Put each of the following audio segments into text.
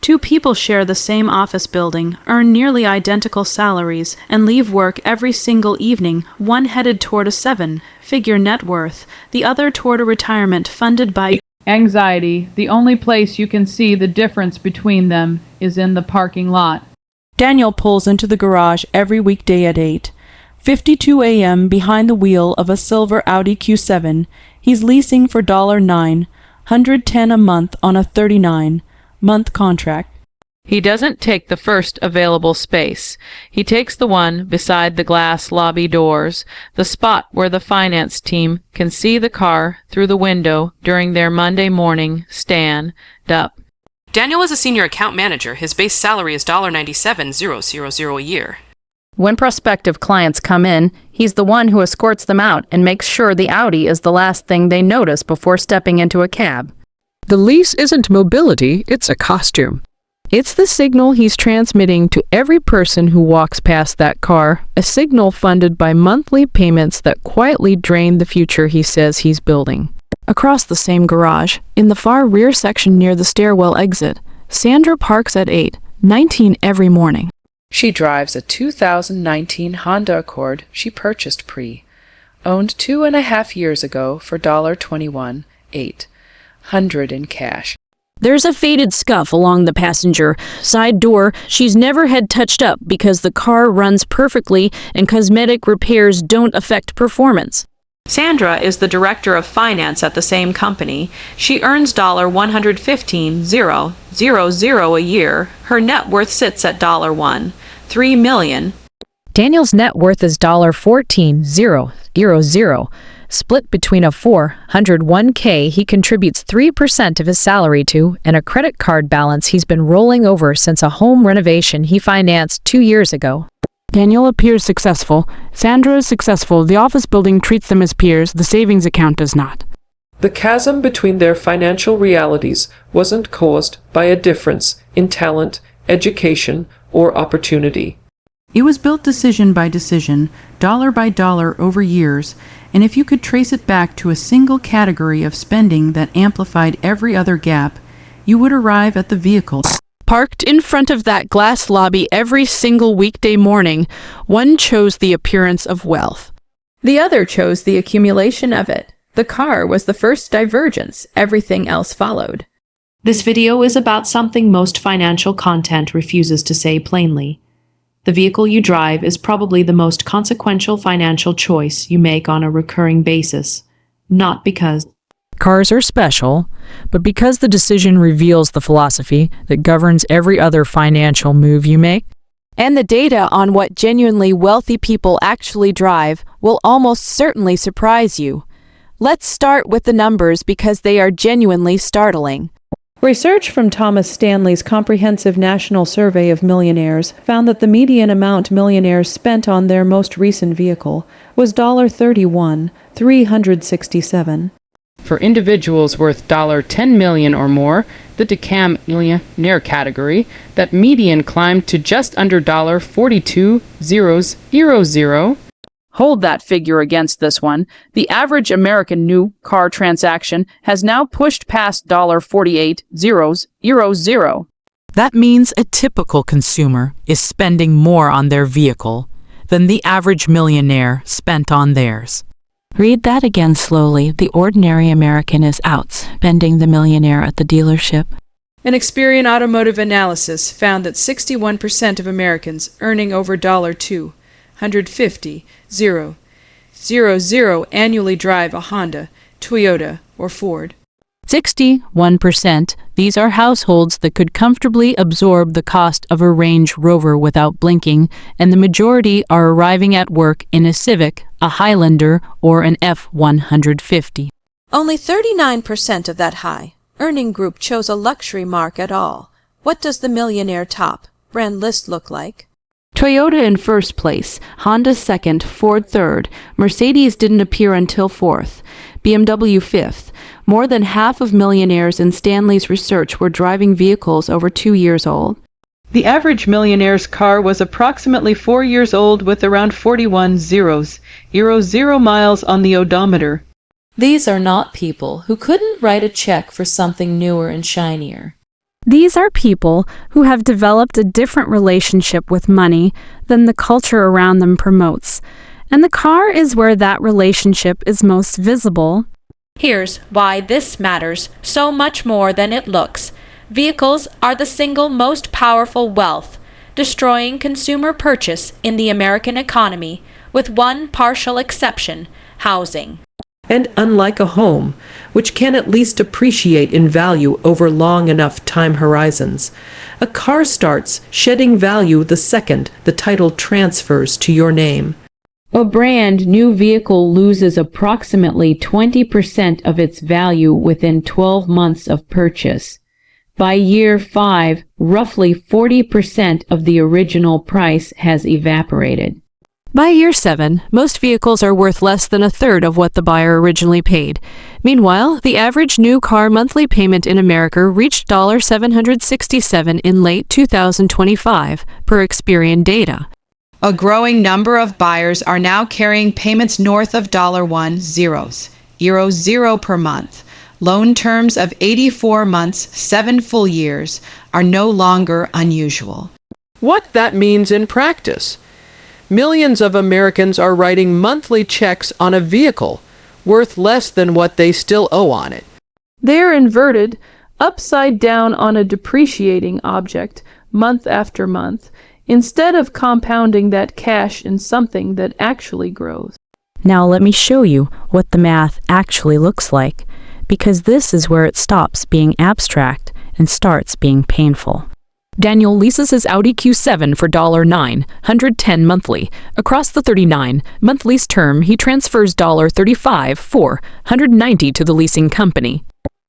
Two people share the same office building, earn nearly identical salaries, and leave work every single evening, one headed toward a seven-figure net worth, the other toward a retirement funded by anxiety. The only place you can see the difference between them is in the parking lot. Daniel pulls into the garage every weekday at 8:52 a.m. behind the wheel of a silver Audi Q7. He's leasing for $910 a month on a 39-month contract. He doesn't take the first available space. He takes the one beside the glass lobby doors, the spot where the finance team can see the car through the window during their Monday morning stand-up. Daniel is a senior account manager. His base salary is $97,000 a year. When prospective clients come in, he's the one who escorts them out and makes sure the Audi is the last thing they notice before stepping into a cab. The lease isn't mobility, it's a costume. It's the signal he's transmitting to every person who walks past that car, a signal funded by monthly payments that quietly drain the future he says he's building. Across the same garage, in the far rear section near the stairwell exit, Sandra parks at 8:19 every morning. She drives a 2019 Honda Accord she purchased owned 2.5 years ago for $21,800 in cash. There's a faded scuff along the passenger side door she's never had touched up because the car runs perfectly and cosmetic repairs don't affect performance. Sandra is the director of finance at the same company. She earns $115,000 a year. Her net worth sits at $1.3 million. Daniel's net worth is $14,000, split between a $401k he contributes 3% of his salary to and a credit card balance he's been rolling over since a home renovation he financed 2 years ago. Daniel appears successful. Sandra is successful. The office building treats them as peers. The savings account does not. The chasm between their financial realities wasn't caused by a difference in talent, education, or opportunity. It was built decision by decision, dollar by dollar over years, and if you could trace it back to a single category of spending that amplified every other gap, you would arrive at the vehicle. Parked in front of that glass lobby every single weekday morning, one chose the appearance of wealth. The other chose the accumulation of it. The car was the first divergence. Everything else followed. This video is about something most financial content refuses to say plainly. The vehicle you drive is probably the most consequential financial choice you make on a recurring basis, not because Cars are special, but because the decision reveals the philosophy that governs every other financial move you make. And the data on what genuinely wealthy people actually drive will almost certainly surprise you. Let's start with the numbers because they are genuinely startling. Research from Thomas Stanley's comprehensive national survey of millionaires found that the median amount millionaires spent on their most recent vehicle was $31,367. For individuals worth $10 million or more, the Decam Millionaire category, that median climbed to just under $42,000. Hold that figure against this one. The average American new car transaction has now pushed past $48,000. That means a typical consumer is spending more on their vehicle than the average millionaire spent on theirs. Read that again slowly. The ordinary American is outspending the millionaire at the dealership. An Experian automotive analysis found that 61% of Americans earning over $250,000 annually drive a Honda, Toyota, or Ford. 61%. These are households that could comfortably absorb the cost of a Range Rover without blinking, and the majority are arriving at work in a Civic, a Highlander, or an F-150. Only 39% of that high-earning group chose a luxury marque at all. What does the millionaire top brand list look like? Toyota in first place, Honda second, Ford third, Mercedes didn't appear until fourth, BMW fifth. More than half of millionaires in Stanley's research were driving vehicles over 2 years old. The average millionaire's car was approximately 4 years old with around 41,000 miles on the odometer. These are not people who couldn't write a check for something newer and shinier. These are people who have developed a different relationship with money than the culture around them promotes, and the car is where that relationship is most visible. Here's why this matters so much more than it looks. Vehicles are the single most powerful wealth, destroying consumer purchase in the American economy, with one partial exception: housing. And unlike a home, which can at least appreciate in value over long enough time horizons, a car starts shedding value the second the title transfers to your name. A brand new vehicle loses approximately 20% of its value within 12 months of purchase. By year 5, roughly 40% of the original price has evaporated. By year 7, most vehicles are worth less than a third of what the buyer originally paid. Meanwhile, the average new car monthly payment in America reached $767 in late 2025, per Experian data. A growing number of buyers are now carrying payments north of $1.00 per month. Loan terms of 84 months, 7 full years, are no longer unusual. What that means in practice? Millions of Americans are writing monthly checks on a vehicle worth less than what they still owe on it. They're inverted, upside down on a depreciating object, month after month, instead of compounding that cash in something that actually grows. Now let me show you what the math actually looks like, because this is where it stops being abstract and starts being painful. Daniel leases his Audi Q7 for $910 monthly. Across the 39-month lease term, he transfers $35,490 to the leasing company.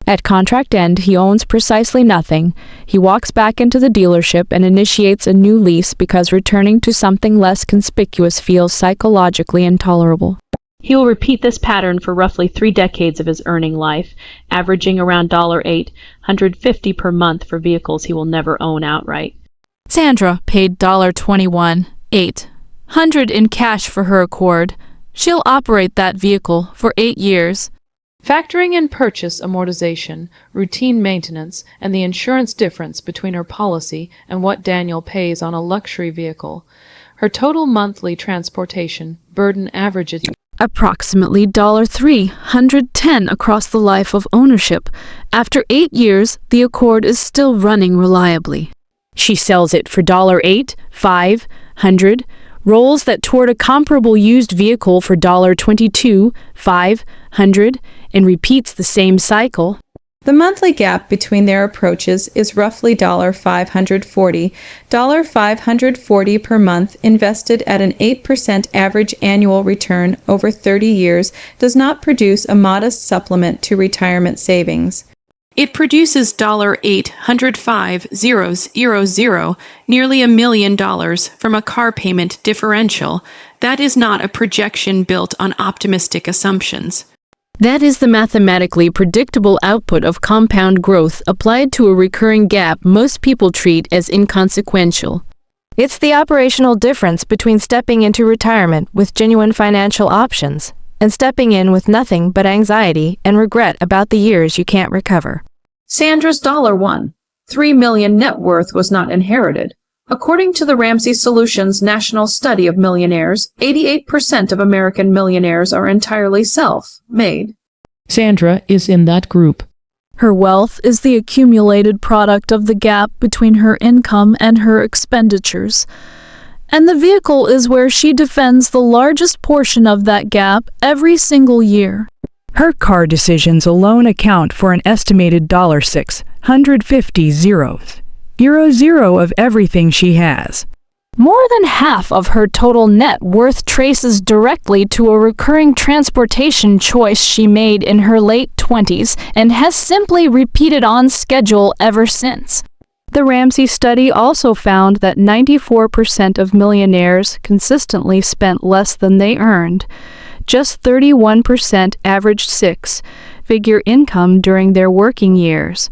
At contract end, he owns precisely nothing. He walks back into the dealership and initiates a new lease because returning to something less conspicuous feels psychologically intolerable. He will repeat this pattern for roughly 3 decades of his earning life, averaging around $850 per month for vehicles he will never own outright. Sandra paid $21,800 in cash for her Accord. She'll operate that vehicle for 8 years. Factoring in purchase amortization, routine maintenance, and the insurance difference between her policy and what Daniel pays on a luxury vehicle, her total monthly transportation burden averages approximately $310 across the life of ownership. After 8 years, the Accord is still running reliably. She sells it for $500, rolls that toward a comparable used vehicle for $22,500, and repeats the same cycle. The monthly gap between their approaches is roughly $540 per month invested at an 8% average annual return over 30 years does not produce a modest supplement to retirement savings. It produces $805,000, nearly $1 million from a car payment differential. That is not a projection built on optimistic assumptions. That is the mathematically predictable output of compound growth applied to a recurring gap most people treat as inconsequential. It's the operational difference between stepping into retirement with genuine financial options and stepping in with nothing but anxiety and regret about the years you can't recover. Sandra's $1. $3 million net worth was not inherited. According to the Ramsey Solutions National Study of Millionaires, 88% of American millionaires are entirely self-made. Sandra is in that group. Her wealth is the accumulated product of the gap between her income and her expenditures. And the vehicle is where she defends the largest portion of that gap every single year. Her car decisions alone account for an estimated $650 of everything she has. More than half of her total net worth traces directly to a recurring transportation choice she made in her late 20s and has simply repeated on schedule ever since. The Ramsey study also found that 94% of millionaires consistently spent less than they earned. Just 31% averaged 6-figure income during their working years.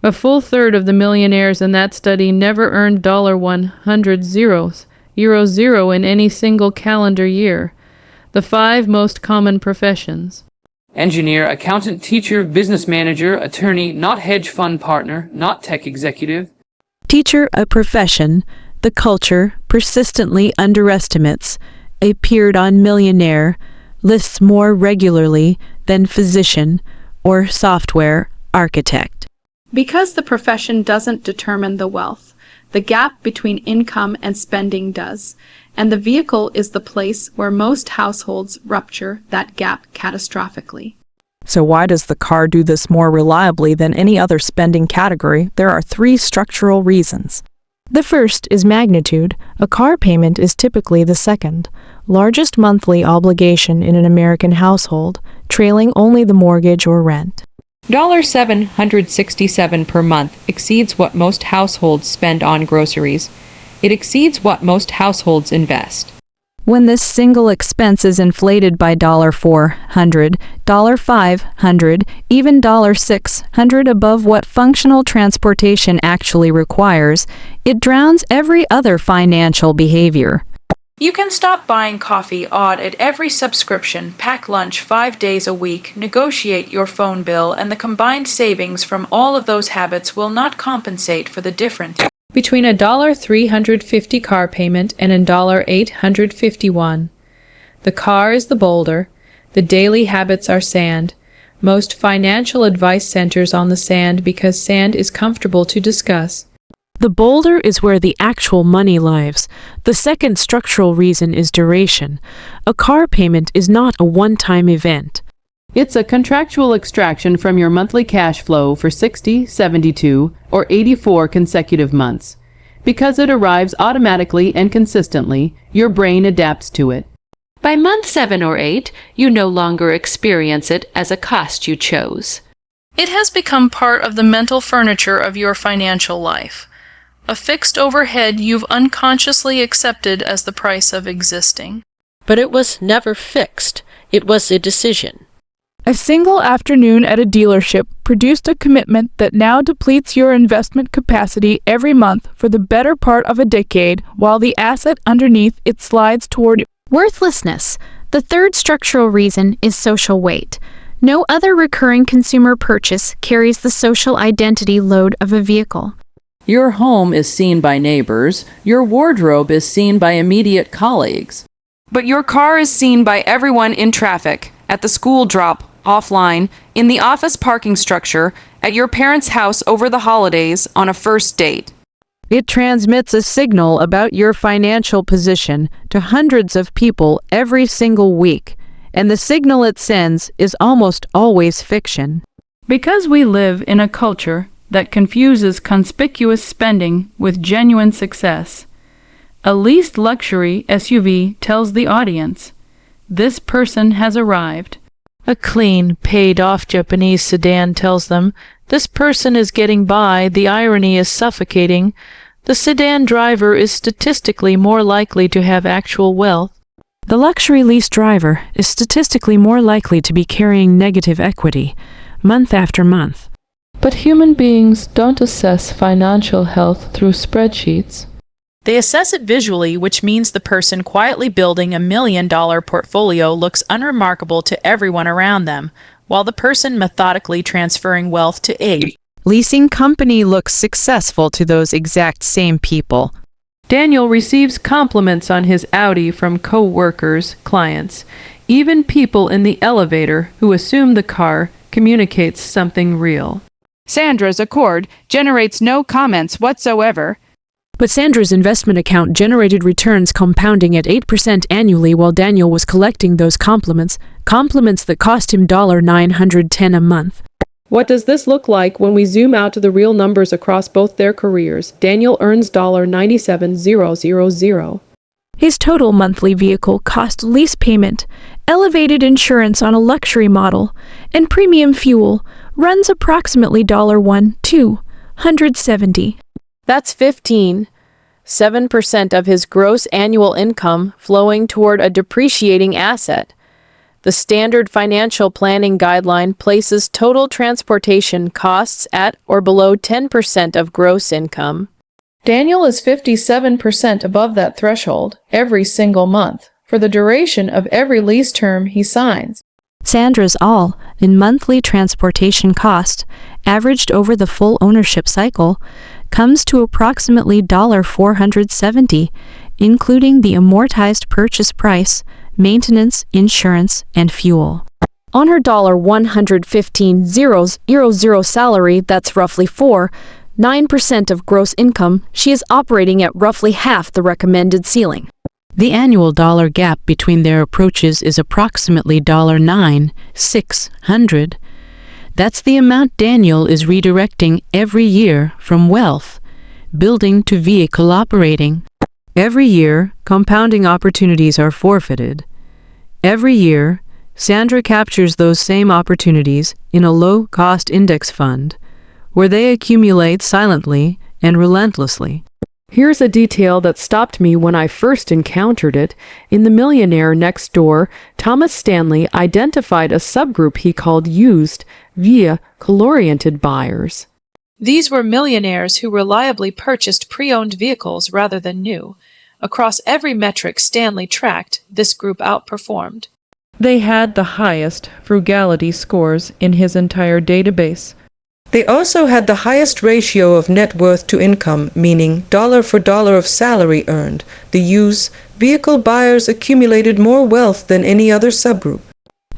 A full third of the millionaires in that study never earned $100 in any single calendar year. The 5 most common professions: Engineer, accountant, teacher, business manager, attorney, not hedge fund partner, not tech executive. Teacher, a profession the culture persistently underestimates, appeared on Millionaire lists more regularly than physician or software architect. Because the profession doesn't determine the wealth, the gap between income and spending does, and the vehicle is the place where most households rupture that gap catastrophically. So why does the car do this more reliably than any other spending category? There are 3 structural reasons. The first is magnitude. A car payment is typically the second largest monthly obligation in an American household, trailing only the mortgage or rent. $767 per month exceeds what most households spend on groceries. It exceeds what most households invest. When this single expense is inflated by $400, $500, even $600 above what functional transportation actually requires, it drowns every other financial behavior. You can stop buying coffee odd at every subscription, pack lunch 5 days a week, negotiate your phone bill, and the combined savings from all of those habits will not compensate for the difference between a $350 car payment and a $851. The car is the boulder, the daily habits are sand. Most financial advice centers on the sand because sand is comfortable to discuss. The boulder is where the actual money lives. The second structural reason is duration. A car payment is not a one-time event. It's a contractual extraction from your monthly cash flow for 60, 72, or 84 consecutive months. Because it arrives automatically and consistently, your brain adapts to it. By month 7 or 8, you no longer experience it as a cost you chose. It has become part of the mental furniture of your financial life. A fixed overhead you've unconsciously accepted as the price of existing. But it was never fixed. It was a decision. A single afternoon at a dealership produced a commitment that now depletes your investment capacity every month for the better part of a decade, while the asset underneath it slides toward worthlessness. The third structural reason is social weight. No other recurring consumer purchase carries the social identity load of a vehicle. Your home is seen by neighbors. Your wardrobe is seen by immediate colleagues. But your car is seen by everyone in traffic, at the school drop, offline, in the office parking structure, at your parents' house over the holidays, on a first date. It transmits a signal about your financial position to hundreds of people every single week, and the signal it sends is almost always fiction. Because we live in a culture that confuses conspicuous spending with genuine success, a leased luxury SUV tells the audience, this person has arrived. A clean, paid-off Japanese sedan tells them, this person is getting by, the irony is suffocating. The sedan driver is statistically more likely to have actual wealth. The luxury lease driver is statistically more likely to be carrying negative equity, month after month. But human beings don't assess financial health through spreadsheets. They assess it visually, which means the person quietly building $1 million portfolio looks unremarkable to everyone around them, while the person methodically transferring wealth to a leasing company looks successful to those exact same people. Daniel receives compliments on his Audi from co-workers, clients, even people in the elevator who assume the car communicates something real. Sandra's Accord generates no comments whatsoever. But Sandra's investment account generated returns compounding at 8% annually while Daniel was collecting those compliments that cost him $910 a month. What does this look like when we zoom out to the real numbers across both their careers? Daniel earns $97,000. His total monthly vehicle cost lease payment, elevated insurance on a luxury model, and premium fuel runs approximately $270. That's 7% of his gross annual income flowing toward a depreciating asset. The standard financial planning guideline places total transportation costs at or below 10% of gross income. Daniel is 57% above that threshold every single month for the duration of every lease term he signs. Sandra's all in monthly transportation cost, averaged over the full ownership cycle, comes to approximately $470, including the amortized purchase price, maintenance, insurance, and fuel. On her $115,000 salary, that's roughly 9% of gross income, she is operating at roughly half the recommended ceiling. The annual dollar gap between their approaches is approximately $9,600. That's the amount Daniel is redirecting every year from wealth building to vehicle operating. Every year, compounding opportunities are forfeited. Every year, Sandra captures those same opportunities in a low-cost index fund, where they accumulate silently and relentlessly. Here's a detail that stopped me when I first encountered it. In The Millionaire Next Door, Thomas Stanley identified a subgroup he called used vehicle-oriented buyers. These were millionaires who reliably purchased pre-owned vehicles rather than new. Across every metric Stanley tracked, this group outperformed. They had the highest frugality scores in his entire database. They also had the highest ratio of net worth to income, meaning dollar for dollar of salary earned. The used vehicle buyers accumulated more wealth than any other subgroup.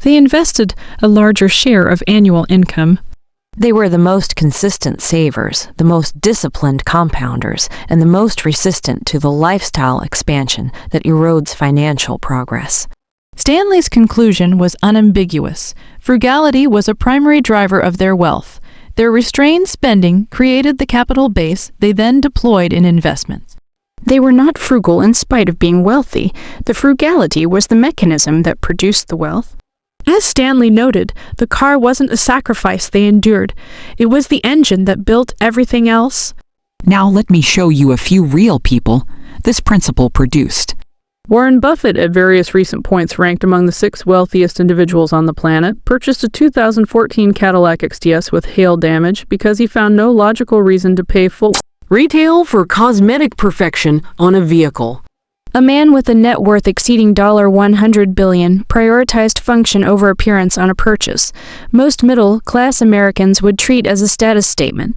They invested a larger share of annual income. They were the most consistent savers, the most disciplined compounders, and the most resistant to the lifestyle expansion that erodes financial progress. Stanley's conclusion was unambiguous. Frugality was a primary driver of their wealth. Their restrained spending created the capital base they then deployed in investments. They were not frugal in spite of being wealthy. The frugality was the mechanism that produced the wealth. As Stanley noted, the car wasn't a sacrifice they endured. It was the engine that built everything else. Now let me show you a few real people this principle produced. Warren Buffett, at various recent points ranked among the 6 wealthiest individuals on the planet, purchased a 2014 Cadillac XTS with hail damage because he found no logical reason to pay full retail for cosmetic perfection on a vehicle. A man with a net worth exceeding $100 billion prioritized function over appearance on a purchase. Most middle-class Americans would treat as a status statement.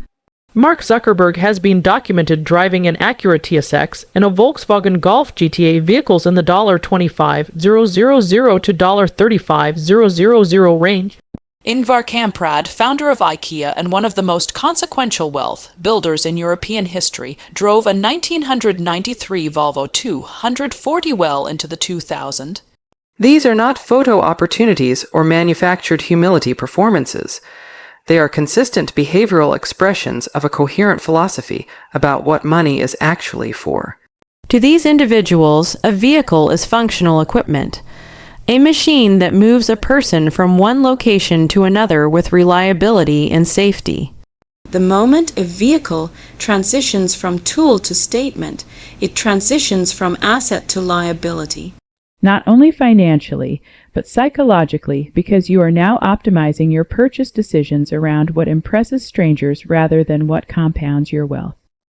Mark Zuckerberg has been documented driving an Acura TSX and a Volkswagen Golf GTA vehicles in the $25,000 to $35,000 range. Ingvar Kamprad, founder of IKEA and one of the most consequential wealth builders in European history, drove a 1993 Volvo 240 well into the 2000s. These are not photo opportunities or manufactured humility performances. They are consistent behavioral expressions of a coherent philosophy about what money is actually for. To these individuals, a vehicle is functional equipment, a machine that moves a person from one location to another with reliability and safety. The moment a vehicle transitions from tool to statement, it transitions from asset to liability. Not only financially, but psychologically, because you are now optimizing your purchase decisions around what impresses strangers rather than what compounds your wealth.